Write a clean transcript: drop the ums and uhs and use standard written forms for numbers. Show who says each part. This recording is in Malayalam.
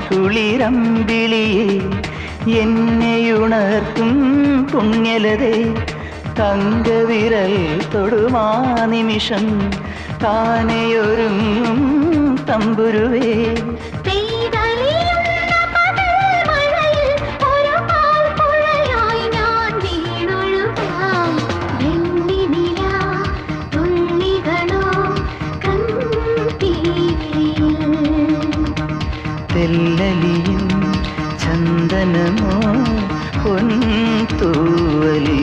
Speaker 1: കുളിരമ്പിളിയെ എന്നെയുണർത്തും പുണ്യലതേ തങ്കവിരൽ തൊടുമാ നിമിഷം താനെയൊരുങ്ങും തമ്പുരുവേ തെല്ലലിയും ചന്ദനമോ പൊൻതൂവലിൽ